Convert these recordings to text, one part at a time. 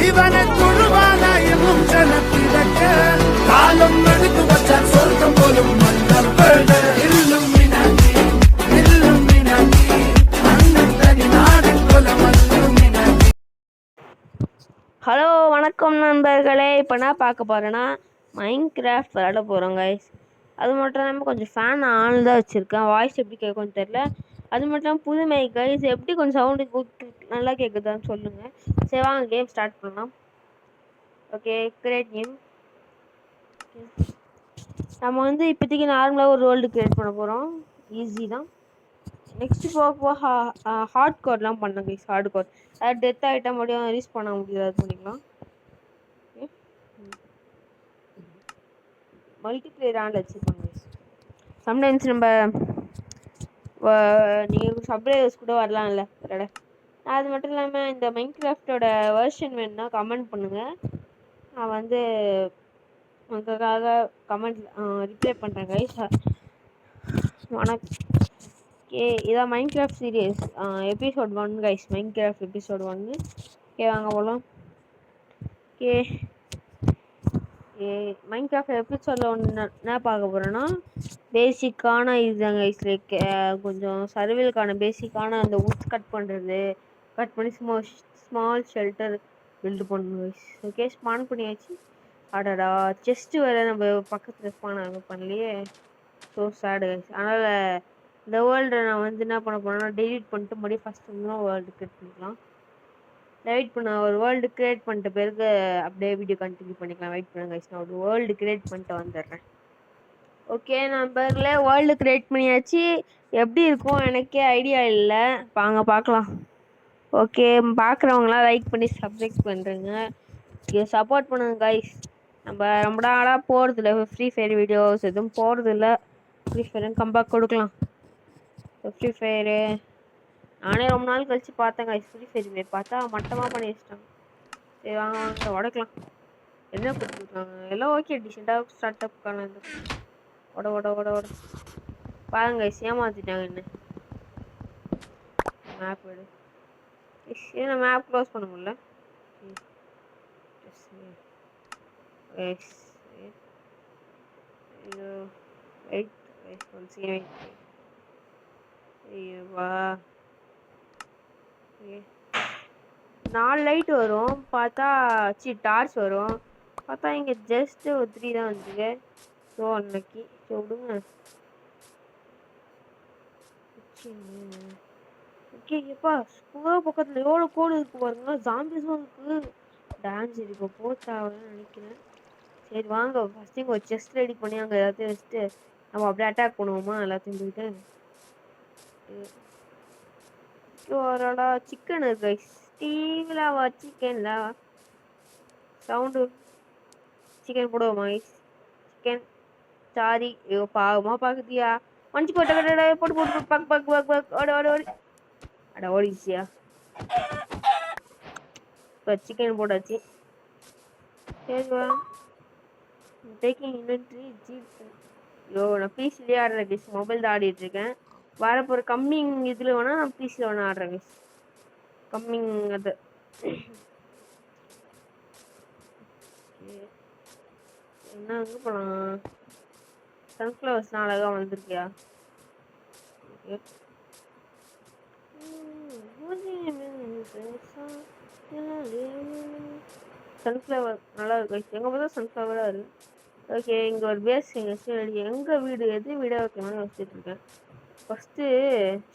இவனை குழுவானாயும் ஜனத்திடக்க காலம் எடுத்து வச்ச சொர்க்கம் போலும் மன்னர் இல்லும் மினாட்டி இல்லும் மினாட்டி அண்ணன் தனி நாடு கொல மல்லும் மினாட்டி. ஹலோ வணக்கம் நண்பர்களே. இப்போ நான் பார்க்க போகிறேன்னா மைன்கிராஃப்ட் விளாட போகிறோம் கைஸ். அது மட்டும் இல்லாமல் கொஞ்சம் ஃபேன் ஆன் தான் வச்சுருக்கேன். வாய்ஸ் எப்படி கேட்கும்னு தெரில. அது மட்டும் இல்லாமல் புது மைக் கைஸ், எப்படி கொஞ்சம் சவுண்டு நல்லா கேட்குதான்னு சொல்லுங்கள். சரி வாங்க கேம் ஸ்டார்ட் பண்ணலாம். Okay, create game. நம்ம வந்து இப்போதைக்கு நார்மலாக ஒரு வேர்ல்டு கிரியேட் பண்ண போகிறோம். ஈஸி தான். நெக்ஸ்ட் போக ஹார்ட் கோட்லாம் பண்ணோம் கைஸ். ஹார்ட் கோட் அதாவது டெத் ஆகிட்டா முடியும் ரிலீஸ் பண்ண முடியாது, அது பண்ணிக்கலாம். ஓகே, மல்டிப்ளேயர் ஆன் வச்சுருக்கோம் கைஸ். சம்டைம்ஸ் நம்ம நீங்கள் சப்ளைவர்ஸ் கூட வரலாம்ல விளையாட. அது மட்டும் இல்லாமல் இந்த மைன்கிராஃப்டோட வெர்ஷன் வேணுன்னா கமெண்ட் பண்ணுங்கள். நான் வந்து உங்களுக்காக கமெண்ட் ரிப்ளை பண்ணுறேன் கைஸ். வணக்கம். ஓகே, இதான் Minecraft serious episode 1 guys. Minecraft episode 1. Okay வாங்க போகலாம். ஓகே, மைன்கிராஃப்ட் எபிசோடில் என்ன பார்க்க போகிறோன்னா பேசிக்கான இதுதாங்க கைஸ். லைக் கொஞ்சம் சர்வேலுக்கான பேசிக்கான அந்த உட்ஸ் கட் பண்ணுறது, கட் பண்ணி ஸ்மால் ஷெல்டர் பில்டு பண்ணணும் கைஸ். ஓகே, ஸ்பான் பண்ணியாச்சு. அடடா, செஸ்ட்டு வேறு நம்ம பக்கத்தில் ஸ்பான் பண்ணலையே. ஸோ சேடு கைஸ். அதனால் இந்த வேர்ல்டை நான் வந்து என்ன பண்ண போகிறேன்னா டெலீட் பண்ணிட்டு மறுபடியும் ஃபஸ்ட்டு தான் வேர்ல்டு கிரியேட் பண்ணிக்கலாம். வெயிட் பண்ண ஒரு வேர்ல்டு கிரியேட் பண்ணிட்ட பிறகு அப்படியே வீடியோ கண்டினியூ பண்ணிக்கலாம். வெயிட் பண்ணுங்க கைஸ், நான் ஒரு வேர்ல்டு கிரியேட் பண்ணிட்டு வந்துடுறேன். ஓகே நம்பர்களே, வேர்ல்டு கிரியேட் பண்ணியாச்சு. எப்படி இருக்கும் எனக்கே ஐடியா இல்லை, வாங்க பார்க்கலாம். ஓகே, பார்க்குறவங்களாம் லைக் பண்ணி சப்ஸ்கிரைப் பண்ணுறேங்க. சப்போர்ட் பண்ணுங்க கைஸ். நம்ம ரொம்ப நாளாக போகிறதில்ல ஃப்ரீ ஃபயர் வீடியோஸ் எதுவும் போகிறதில்ல. ஃப்ரீ ஃபயர் கம்பேக் கொடுக்கலாம். ஃப்ரீ ஃபயரு நானே ரொம்ப நாள் கழிச்சு பார்த்தேன் கைஸ். ஃப்ரீ ஃபயர் பார்த்தா மட்டமாக பண்ணி வச்சிட்டாங்க. சரி வாங்க வாங்க உடைக்கலாம். என்ன கொடுத்துருக்காங்க எல்லாம் ஓகே. டிசெண்டாக ஸ்டார்ட் அப்க்கான இந்த உட உட உட உட பாருங்க கைஸ், ஏமாற்றிட்டாங்க என்ன. மேப் எடு. ஏன்னா மேப் க்ளோஸ் பண்ண முடியல. வெயிட் வெயிட் வா. 4 லைட் வரும் பார்த்தா, டார்ச் வரும் பார்த்தா, இங்கே ஜஸ்ட் ஒரு 3 தான் வந்துருக்கு. ஸோ அன்னைக்கு ஸோ விடுங்க. ஓகே எப்பா, ஸ்கூலா பக்கத்தில் எவ்வளோ கோடு இருக்கு பாருங்க. ஜாம்பிஸும் இருக்குது, டான்ஸ் இருக்கு போட்டாவன்னு நினைக்கிறேன். சரி வாங்க ஃபஸ்ட்டு இங்கே ஒரு செஸ்ட் ரெடி பண்ணி அங்கே எல்லாத்தையும் வச்சுட்டு நம்ம அப்படியே அட்டாக் பண்ணுவோமா எல்லாத்தையும் போயிட்டு. வரடா சிக்கன் இருக்கு கைஸ். டீவிலாவா சிக்கன்ல சவுண்டு சிக்கன் போடுவோமா கைஸ்? சிக்கன் சாரி, ஐயோ பாவமா பார்க்குதியா. மஞ்சு போட்ட கடை போட்டு போட்டு பக் பக் பக் பக் ஓட ஓட ஓடி அட ஓடிச்சியா. இப்போ சிக்கன் போட்டாச்சு. சரிவா, டேக்கிங் இன்வென்ட்ரி ஜீப். ஐயோ நான் பிசிலே ஆடுறேன் கைஸ், மொபைல் தான் ஆடிட்டு இருக்கேன். வரப்போகிற கம்மிங் இதில் வேணால் நான் பிசியில் வேணால் ஆடுறேன் கைஸ். கம்மிங் அது என்ன எங்கே போகலாம். சன்ஃப்ளவர்ஸ் அழகாக வந்திருக்கியா. சன்ஃப்ளவர் நல்லா இருக்கு. எங்கே பார்த்தா சன்ஃப்ளவராக இருக்கு. ஓகே, இங்கே ஒரு பேஸ் எங்கள் வீடு எது வீடாக வைக்கணும்னு வச்சுட்டு இருக்கேன். ஃபஸ்ட்டு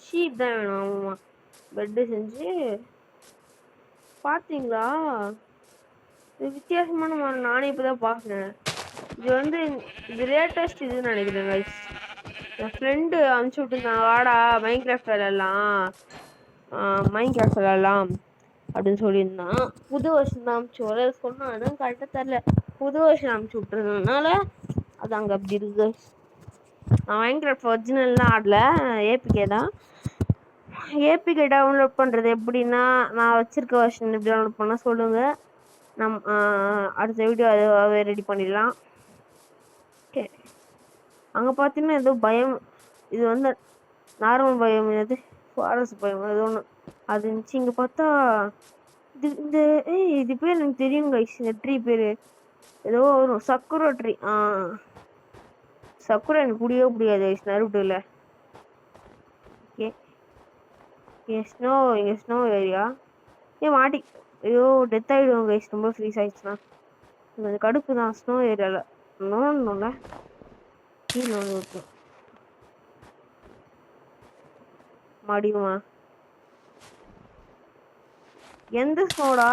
ஷீட் தான் வேணும். ஆமாம், பெட்டு செஞ்சு பார்த்தீங்களா, இது வித்தியாசமான மாதிரி நானே இப்போ தான் பார்க்குறேன். இது வந்து இது லேட்டஸ்ட் இதுன்னு நினைக்கிறேன் கைஸ். என் ஃப்ரெண்டு அனுப்பிச்சி விட்டுருந்தான், வாடா மைன்கிராஃப்ட் விளையாடலாம் மைன்கிராஃப்ட் விளையாடலாம் அப்படின்னு சொல்லியிருந்தான். புது வருஷம் தான் அனுப்பிச்சி சொன்னான், அதுவும் கரெக்டாக தெரில. புது வருஷம் அனுப்பிச்சி விட்டுருந்ததுனால அது அங்கே அப்படி இருக்கு. நான் மைன்கிராஃப்ட் ஒரிஜினல்லாம் ஆடல, ஏபிகே தான். ஏபிகே டவுன்லோட் பண்ணுறது எப்படின்னா, நான் வச்சுருக்க வருஷன் எப்படி டவுன்லோட் பண்ணால் சொல்லுங்கள். அடுத்த வீடியோ அதுவாகவே ரெடி பண்ணிடலாம். ஓகே, அங்கே பார்த்தீங்கன்னா ஏதோ பயம், இது வந்து நார்மல் பயம், எது ஃபாரஸ்ட் பயம் அது ஒன்று அது இருந்துச்சு. இங்கே பார்த்தா இந்த இது பேர் எனக்கு தெரியும் கைஸ். இந்த ட்ரீ பேரு ஏதோ வரும், சக்குரா ட்ரீ. சக்குரா எனக்கு பிடிக்கவே பிடிக்காது கைஸ் நருட்டோல. ஓகே ஸ்னோ, இங்க ஸ்னோ ஏரியா. மாட்டி ஐயோ டெத் ஆயிடுவோம் கைஸ் ரொம்ப ஃப்ரீஸ் ஆயிடுச்சுன்னா. கொஞ்சம் கடுப்பு தான் ஸ்னோ ஏரியால. நோண்டணும்ல கீழே வந்து மாடியுமா? எந்த ஸ்னோடா?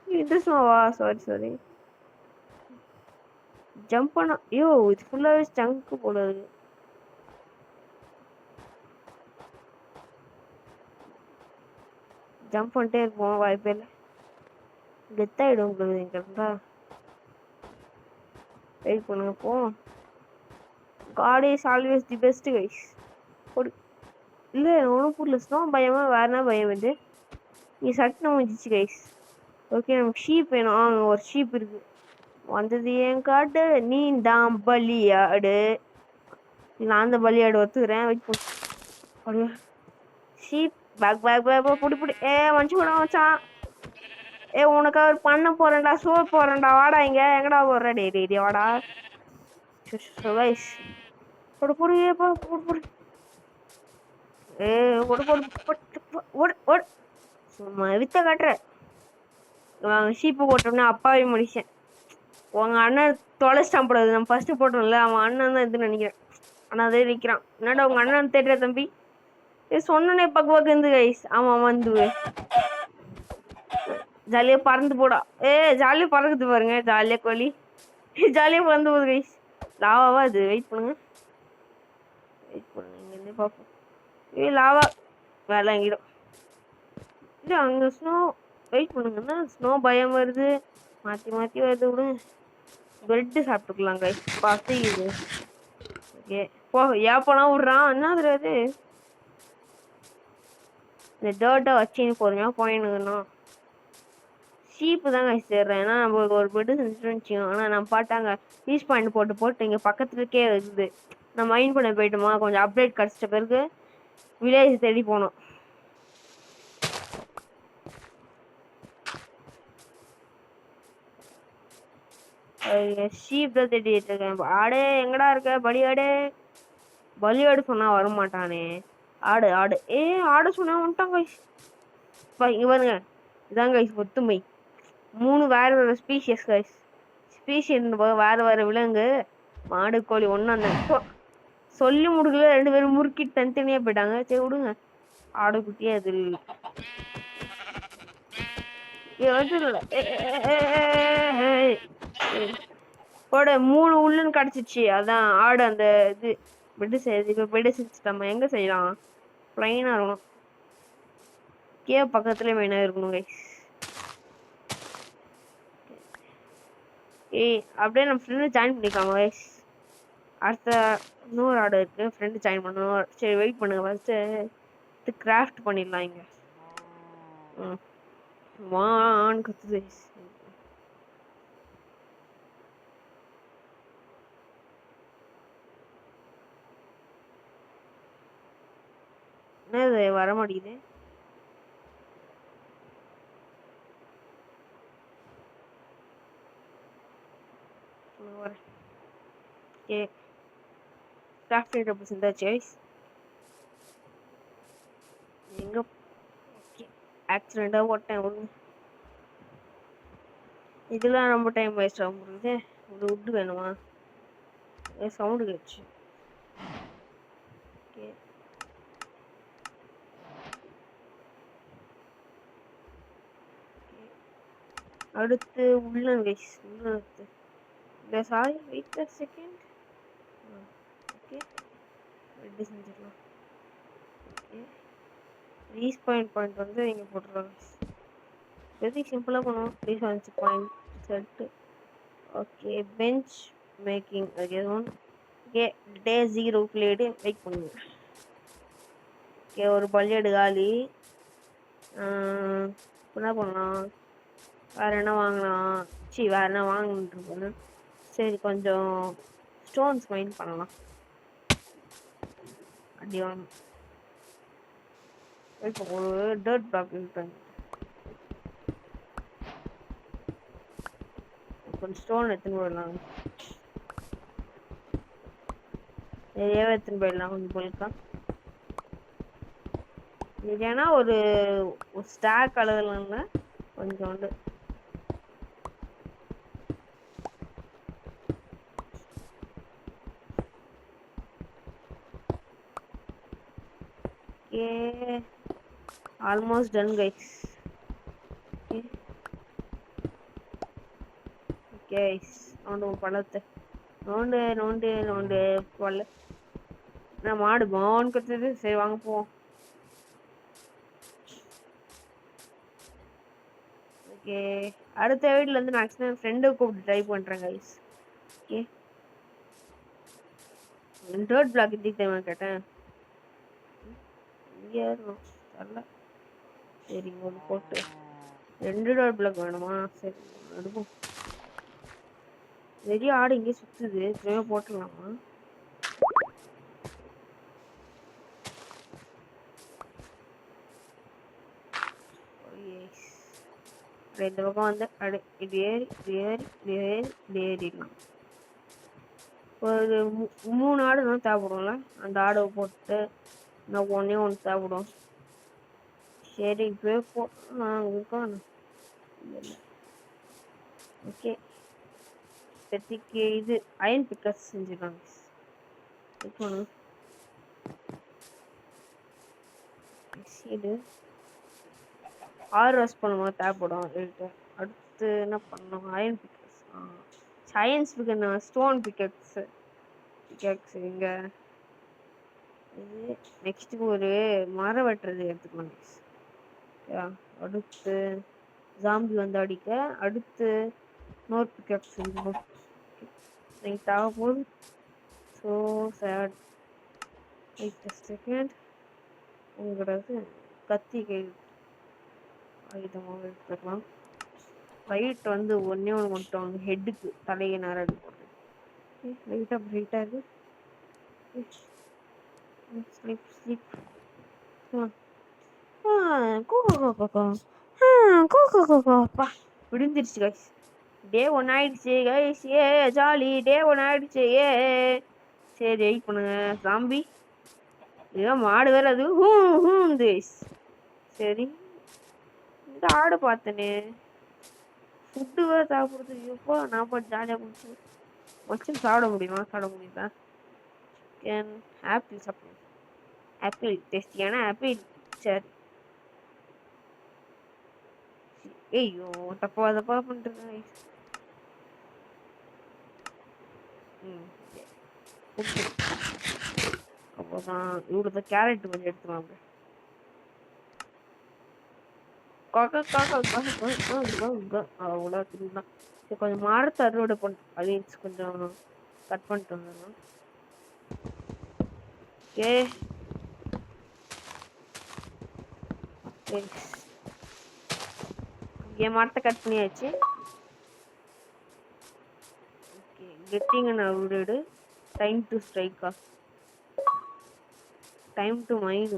இந்த ஸ்னோவா? சாரி. ஜம்ப் பண்ண ஐயோ இது ஃபுல்லாவே ஸ்டங்க் போல இருக்கு. ஜம்ப் பண்ணிட்டே இருப்போம், வாய்ப்பே இல்லை. டெத் ஆயிடும் உங்களுக்கு இங்க இருந்தா. வெயிட் பண்ணுங்க போ. God is always the best guys. இல்லை ஒன்றும் புரியல. ஸ்னோ பயமா வேற என்ன பயம் வந்து நீ சட்டு முடிஞ்சிச்சு கைஸ். ஓகே நமக்கு ஷீப் வேணும். ஒரு ஷீப் இருக்கு. வந்தது என் காட்டு நீ தான் பலியாடு. நான் தான் பலியாடு ஒத்துக்கிறேன். வெயிட் பண்ணு. ஷீப் பேக் புடி. மனுச்சு கூட வச்சான். உனக்கு அவர் பண்ண போறேன்டா, சோறு போறேன்டா, வாடா இங்க. எங்கடா போடுற? டே வாடா. போடு போடு. வித்த காட்டுற. ஷீப்பு போட்டோம்னா அப்பாவே முடிச்சேன். உங்க அண்ணன் தொலைச்சிட்டான் போடாது. நம்ம ஃபர்ஸ்ட் போட்டோம்ல, அவன் அண்ணன் தான் இதுன்னு நினைக்கிறேன். ஆனா அதே நிக்கிறான். என்னடா உங்க அண்ணன் தேடுற தம்பி? சொன்னனே பக்கு இருந்து கைஸ். ஆமா வந்து ஜாலியா பறந்து போடா. ஜாலியா பறக்குது பாருங்க. ஜாலியா கோழி ஜாலியா பறந்து போகுது கைஸ். லாவாவா இது? வெயிட் பண்ணுங்க இங்க இருந்து பாப்போம். லாவா வேலை எங்கிடும். இல்ல அங்க ஸ்னோ. வெயிட் பண்ணுங்கன்னா ஸ்னோ பயம் வருது. மாத்தி வருது. விடு பிரெட் சாப்பிட்டுக்கலாம் கைஸ். பசிக்குது. ஓகே போ. ஏப்பெல்லாம் விடுறான். என்ன தெரியாது. இந்த டேர்ட்டை வச்சுன்னு பொறுமையா போயின்னு ஷீப்பு தான் கைஸ் தேடுறேன். ஏன்னா நம்ம ஒரு பெட்டு செஞ்சுட்டு வச்சுக்கோங்க. ஆனால் நம்ம பாட்டாங்க பீஸ் பாயிண்ட் போட்டு இங்கே பக்கத்துலக்கே இருக்குது. நான் மைண்ட் பண்ண போயிட்டோமா, கொஞ்சம் அப்டேட் கிடச்சிட்ட பிறகு வில்லேஜ் தேடி போனோம். ஷீப் தான் தேடிட்டு இருக்கேன். ஆடே எங்கடா இருக்க? பலியாடு சொன்னா வரமாட்டானே. ஆடு ஆடு சொன்னா வந்துட்டான் கைஸ். இங்க பாருங்க, இதான் கைஸ் ஒத்துமை. 3 வேற ஸ்பீஷியஸ் கைஸ். வேற விலங்கு. மாடு கோழி ஒண்ணு. அந்த சொல்லி முடிக்கல. 2 பேரும் முறுக்கி தனித்தனியா போயிட்டாங்க. சரி விடுங்க. ஆடு குட்டியே அது போட 3 உள்ளன்னு கிடைச்சிச்சு. அதான் ஆடு அந்த இது பெட்டு செய்யுது. இப்ப பெட்டு செஞ்சுட்டாம எங்க செய்யலாம்? பிளைனா இருக்கணும். கேவ் பக்கத்துல மெயினா இருக்கணும் கைஸ். அப்படியே நம்ம ஃப்ரெண்டு ஜாயின் பண்ணிக்கலாம் கைஸ். அடுத்த இன்னொரு ஆடு இருக்கு. ஃப்ரெண்டு ஜாயின் பண்ணணும். சரி வெயிட் பண்ணுங்க. ஃபர்ஸ்ட் கிராஃப்ட் பண்ணிடலாம் இங்க. வான் கத்துது. என்னது வர மாட்டேங்குது? கிராஃப்ட் டேபிள்ஸ் இருந்தாச்சு எங்க? ஆக்சிடென்டா ஓட்டேன். இதெல்லாம் ரொம்ப டைம் வேஸ்ட் ஆக முடியுது. இது உட்டு வேணுமா? Sound catch. அடுத்து உள்ளன் கைஸ். உள்ளத்து இல்லை sorry wait second. Okay ready செஞ்சிடலாம். ஓகே பாயிண்ட் வந்து இங்கே போட்டுருவாங்க. வெரி சிம்பிளாக பண்ணுவோம். Recharge point set. Okay bench making. Okay day 0 blade make பண்ணுங்க. ஓகே ஒரு பல்லியடு காலி. என்ன பண்ணலாம்? வேற என்ன வாங்கலாம்? வேற என்ன வாங்கணும்? சரி கொஞ்சம் ஸ்டோன்ஸ் மைண்ட் பண்ணலாம். அப்படி வாங்க. இப்போ ஒரு டர்ட் பிளாக் யூஸ் பண்ணி கொஞ்சம் ஸ்டோன் எடுத்துன்னு போயிடலாம். நிறையவே எடுத்துன்னு போயிடலாம் கொஞ்சம் பொருட்கா. ஏன்னா ஒரு ஸ்டாக் அளவுல கொஞ்சோண்டு. Okay, almost done guys. Okay, guys, நோண்டு பழத்தை நோண்டு நோண்டு நோண்டு பழ. நான் மாடு பான்னு கத்துது. சரி வாங்க போவோம். ஓகே, அடுத்த வீட்ல இருந்து மேக்ஸிமம் ஃப்ரெண்டை கூப்பிட்டு ட்ரை பண்றேன் கைஸ். ஓகே, தேர்ட் பிளாக் எதுக்கு தெரியுமா கேட்டேன். இங்கே தெரியல. சரி ஒன்று போட்டு 2 டாட் பிளாக் வேணுமா? சரி எடுப்போம். நிறைய ஆடு இங்கே சுத்துது. திரும்ப போட்டுடலாமா? இந்த பக்கம் வந்து இது ஏறி இது ஏறி இது ஏறி இது ஏறிடலாம். ஒரு 3 ஆடு தான் தேவைப்படும்ல. அந்த ஆடை போட்டு நான் ஒன்னே ஒன்று தேவைப்படும். சரி இப்பவே ஓகே, இப்போதைக்கு இது அயன் பிக்கஸ் செஞ்சுக்கலாம். இது 6 ரோஸ் பண்ணும்போது தேவைப்படும். அடுத்து என்ன பண்ணணும்? அயன் பிக்கஸ், சயின்ஸ் பிக்கஸ், ஸ்டோன் பிக்கஸ் இங்க. இது நெக்ஸ்ட் ஒரு மரம் வெட்டுறது எடுத்துக்கலாம். அடுத்து ஜாம்பி வந்து அடிக்க. அடுத்து நோட் பிக்கஸ் தேவைப்படும். So sad. Wait a second. உங்களோடது கத்தி கை ஆயுதமாக எடுத்துக்கலாம். ரைட் வந்து ஒன்னே ஒன்று மட்டும் ஹெட்டுக்கு தலையை நேரம் எடுத்து லைட்டாக பிரைட்டாக இருக்கு. Sleep sleep. விடுந்துருச்சு கைஸ். டே 1 ஆயிடுச்சு கைஸ். ஏ ஜாலி. டே 1 ஆயிடுச்சு. ஏ சரி வெயிட் பண்ணுங்க. சாம்பி ஏதோ மாடு வேற அது கைஸ். சரி இந்த ஆடு பார்த்தனே ஃபுட்டு வேற சாப்பிடுறது. எப்போ நான் பாட்டு ஜாலியாக குடிச்சு வச்சு சாப்பிட முடியுமா? சாப்பிட முடியுதா? ஆப்பிள் சாப்பிடுவோம். ஆப்பிள் டேஸ்டியான ஆப்பிள். சரி. ஐயோ தப்பா பண்றேன். அப்போதான் இவ்வளோ கேரட் கொஞ்சம் எடுத்துக்கலாம். அவ்வளோ திருந்தான். சரி கொஞ்சம் மரத்தை அறுவடை பண்ண அழிச்சு கொஞ்சம் கட் பண்ணிட்டு வந்துடணும். ஓகே என் மரத்தை கட் பண்ணியாச்சு. Okay, getting and out. Time to ஸ்ட்ரைக்கா? Time to mine.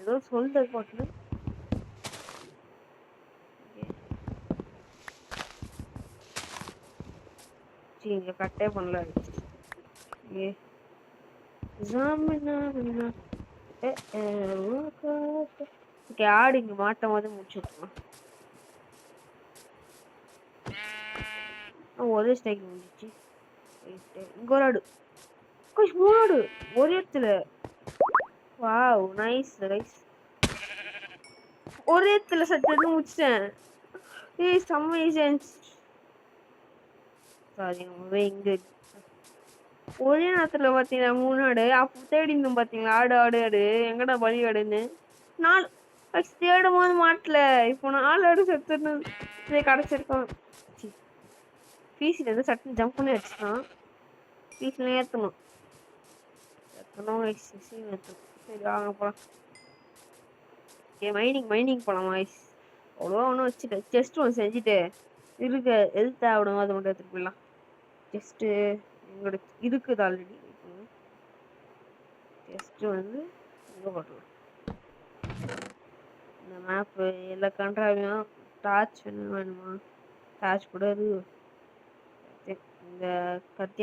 ஏதோ சொல்றது பாட்டு. இங்க கட்டே பண்ணல. ஓகே, ஆடு இங்க மாட்டும் போது முடிச்சு விட்டுருலாம். ஒரே ஸ்டைக் முடிஞ்சிச்சு. இங்க ஒரு ஆடு. 3 ஆடு ஒரே இடத்துல. Wow nice rice. ஒரே இடத்துல சட்டு முடிச்சிட்டேன். ஏய் செம்ம ஈஸியான்ஸ். சாரி இங்க ஒரே நேரத்துல பாத்தீங்கன்னா 3 ஆடு. அப்போ தேடி இருந்தோம் பாத்தீங்களா? ஆடு ஆடு ஆடு எங்கடா பலி ஆடுன்னு 4 தேடும் போது மாட்டல. இப்போ 4 ஆடு செத்துன்னு கிடைச்சிருக்கோம். பீஸ்ல இருந்து சட்டுன்னு ஜம்ப் பண்ணி வச்சுக்கான். பீஸ்ல ஏத்தணும். சரி வாங்க போலாம். மைனிங் போலாம் வாய்ஸ். அவ்வளோவா ஒன்றும் வச்சுட்டு செஸ்ட் ஒன்று செஞ்சுட்டு இருக்க எது தேவைடும் அதை மட்டும் எடுத்துட்டு போயிடலாம். செஸ்ட்டு எங்களோட இருக்குது ஆல்ரெடி. செஸ்ட்டு வந்து எங்கே போட்டலாம்? இந்த மேப்பு எல்லா கண்ட்ராவையும் டார்ச் வேணுமா? டார்ச் கூட இருக்கு. இந்த கத்தி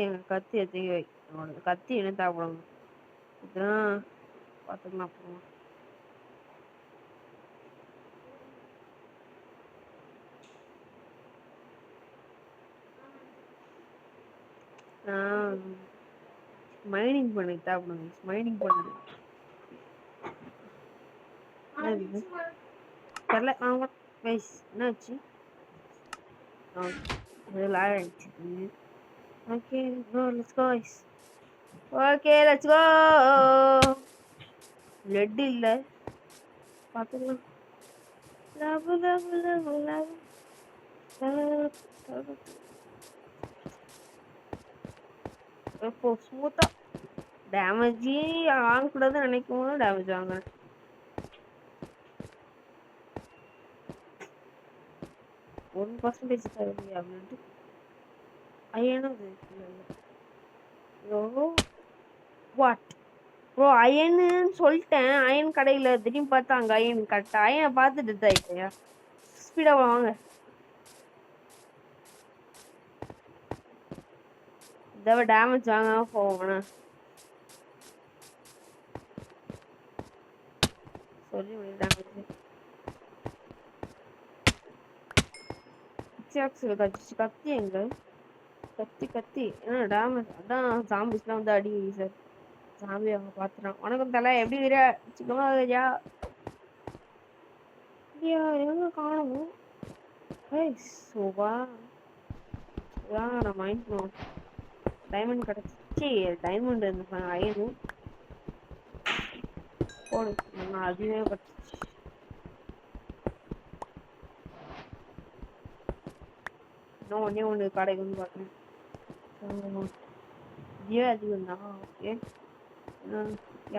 எடுத்து வை. என்னோட கத்தி என்ன தேவைப்படும் இதுதான் பார்த்துக்கலாம் அப்புறமா. மைனிங் பண்ணி தேவைப்படும். மைனிங் பண்ணு தெரியல. என்னாச்சு? Okay let's go. Okay let's go. லெட் இல்ல பாத்துக்கலாம். லவ் லவ் லவ் லவ் இப்போ ஸ்மூத்தா டேமேஜ் ஆகக்கூடாதுன்னு நினைக்கும் போது டேமேஜ் ஆகுங்க. ஒன் பர்சன்டேஜ் தருவீங்க அப்படின்ட்டு அயனது வாட் ப்ரோ அயன்னு சொல்லிட்டேன். அயன் கடையில் திடீர்னு பார்த்தா அங்கே அயன் கரெக்டாக அயனை பார்த்துட்டு இதாயிட்டேயா. ஸ்பீடாக வாங்க. இதை டேமேஜ் ஆகாம போவாங்கண்ணா சொல்லி டேமேஜ் கத்தி எங்க கத்தி என்ன டேமேஜ். அதான் ஜாம்பிஸ்லாம் வந்து அடி சார். ஜாம்பி அவங்க பார்த்துட்டான். வணக்கம் தலை எப்படி இருக்கிற? சிக்கமா இருக்கியா? எங்க காணணும்? சோபா நான் மைண்ட் பண்ணுவோம். டைமண்ட் கிடச்சி டைமண்ட் இருந்த அயனு போடு. அதுவே கிடச்சிச்சு. இன்னும் ஒன்று கடைக்கு வந்து பார்க்குறேன். இதுவே அதிகம் தான். ஓகே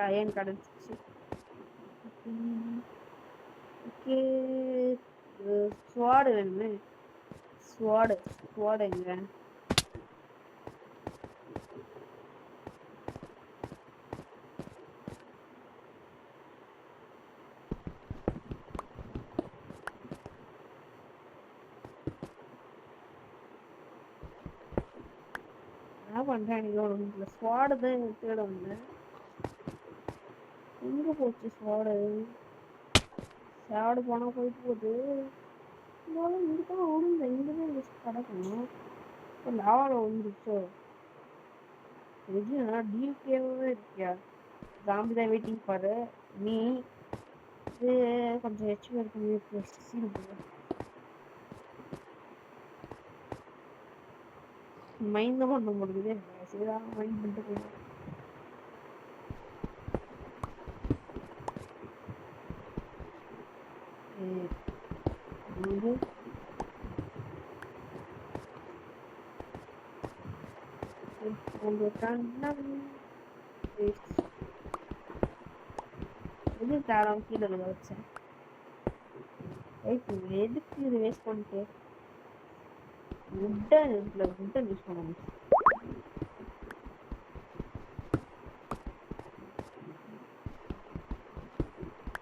அயன் கிடச்சிச்சு. ஓகே ஸ்வாடு வேணுமே. ஸ்வாடு எங்க? என்ன பண்றேன்? ஒன்று ஸ்வாடு தான் தேட வந்தேன். எங்க போச்சு ஸ்வாடு? ஸ்வாடு போனா போயிட்டு போகுது. இங்கதான் ஒழுங்க இங்கதான் கிடக்கணும். லாவால வந்துருச்சோ? டியூகேவே இருக்கியா? ஜாம்பி தான் வெயிட்டிங் பாரு. நீ இது கொஞ்சம் ஹெச்பி இருக்கு. சீன் போடு. மைண்ட் தான் பண்ண முடியுது. சரிதான் மைண்ட் பண்ணிட்டு போயிடும். இது தாராளம் கீழே வச்சேன். எதுக்கு இது வேஸ்ட் பண்ணிட்டு உட்டன் யூஸ் பண்ணணும்.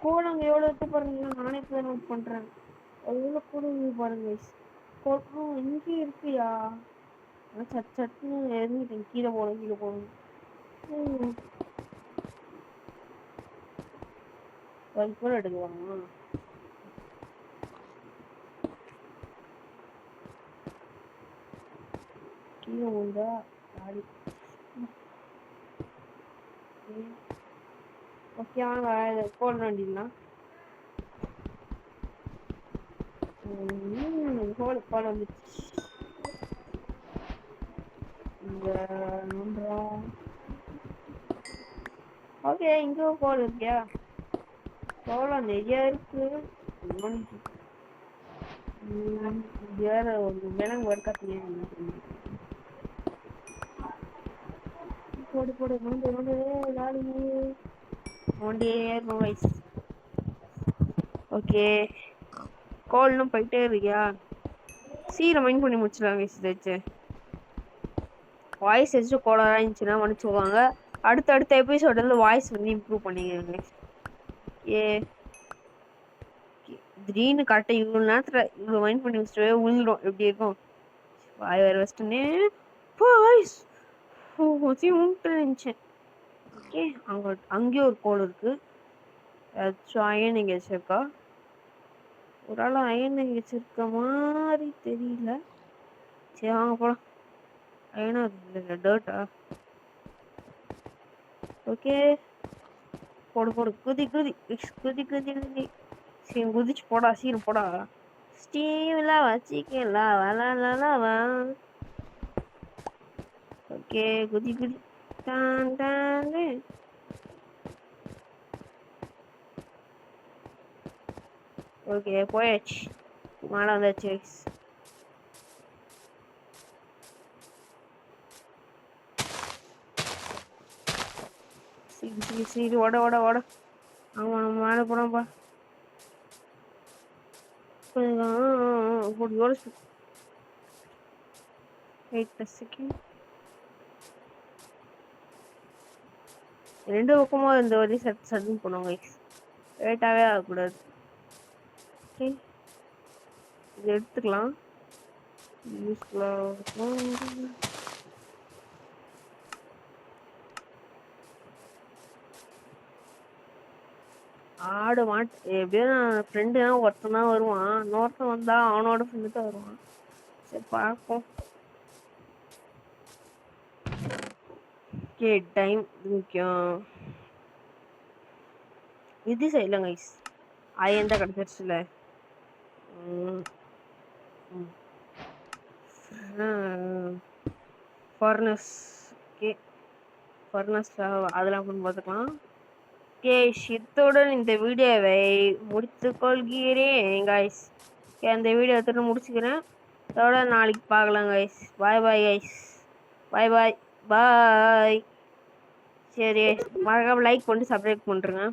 கோலங்க எவ்வளோ இருக்கு பாருங்க. நானே இப்போ நோட் பண்ணுறேன். எவ்வளோ கூட பாருங்க. இங்கே இருக்குயா. சட்டுன்னு இறங்கிட்டேன். கீழே போகணும். கூட எடுக்குவாங்க. கீழே உண்டா காடி. ஓகே வாங்க போட வேண்டியதுதான். கோல் வந்துச்சு. ஓகே இங்க கோல் இருக்கியா? கோலம் நிறைய இருக்கு. வேற ஒரு விலங்கு வர்க்கத்திலே போடு ஓகே கோல்னும் போயிட்டே இருக்கியா? சீக்கிரம் மைண்ட் பண்ணி முடிச்சிடலாம். வச்சு வாய்ஸ் வச்சு கோலராக இருந்துச்சுன்னா மன்னிச்சுக்குவாங்க. அடுத்த எபிசோட்ல வாய்ஸ் வந்து இம்ப்ரூவ் பண்ணிக்கிறேங்க. திடீர்னு கரெக்டாக இவ்வளோ நேரத்தில் இவ்வளோ மைண்ட் பண்ணி வச்சுட்டு விழுந்துடும் எப்படி இருக்கும். வாய் வேறு வச்சுட்டேனே வாய்ஸ் உன்ட்டு இருந்துச்சேன். ஓகே அங்கேயும் ஒரு கோல் இருக்குது. ஏதாச்சும் அயன் இங்கே வச்சிருக்கா. ஒரு ஆள் அயன் இங்கே வச்சிருக்க மாதிரி தெரியல. சரி வாங்க போகலாம். அயனா இல்லை டர்ட்டா. ஓகே போடு குதி குதி குதி குதி குதி. சரி குதிச்சு போடா சீன் போடா. ஸ்டீவ்ல வச்சிக்கலாம் வளவா. ஓகே குதி குதி. Don Don. ஓகே போயாச்சு. மேலே வந்தாச்சு. சரி ஓட ஓட ஓட. ஆமாம் நம்ம மேலே போனோம்ப்பா. கொஞ்சம் ஓட. Wait second. ரெண்டு பக்கமும் இந்த வழி சட்டுன்னு போனோம். லேட்டாகவே ஆகக்கூடாது. ஓகே இது எடுத்துக்கலாம். யூஸ்ஃபுல்லாக ஆடு மாட்டு எப்படியும் ஃப்ரெண்டு ஒருத்தன் தான் வருவான். இன்னொருத்தன் வந்தா அவனோட ஃப்ரெண்டு தான் வருவான். சரி பார்ப்போம். ஓகே டைம் முக்கியம். இது செய்யலாம் கைஸ். ஆயன் தான் கிடச்சிருச்சுல. ஃபர்னஸ். ஓகே ஃபர்னஸ் அதெல்லாம் கொண்டு பார்த்துக்கலாம். ஓகே இத்துடன் இந்த வீடியோவை முடித்து கொள்கிறேன் கைஸ். அந்த வீடியோ எடுத்துகிட்டு முடிச்சுக்கிறேன். அதோட நாளைக்கு பார்க்கலாம் கைஸ். பாய் பாய் கைஸ். பாய் பாய் பாய். சரி மறக்காம லைக் பண்ணிட்டு சப்ஸ்கிரைப் பண்ணுறேங்க.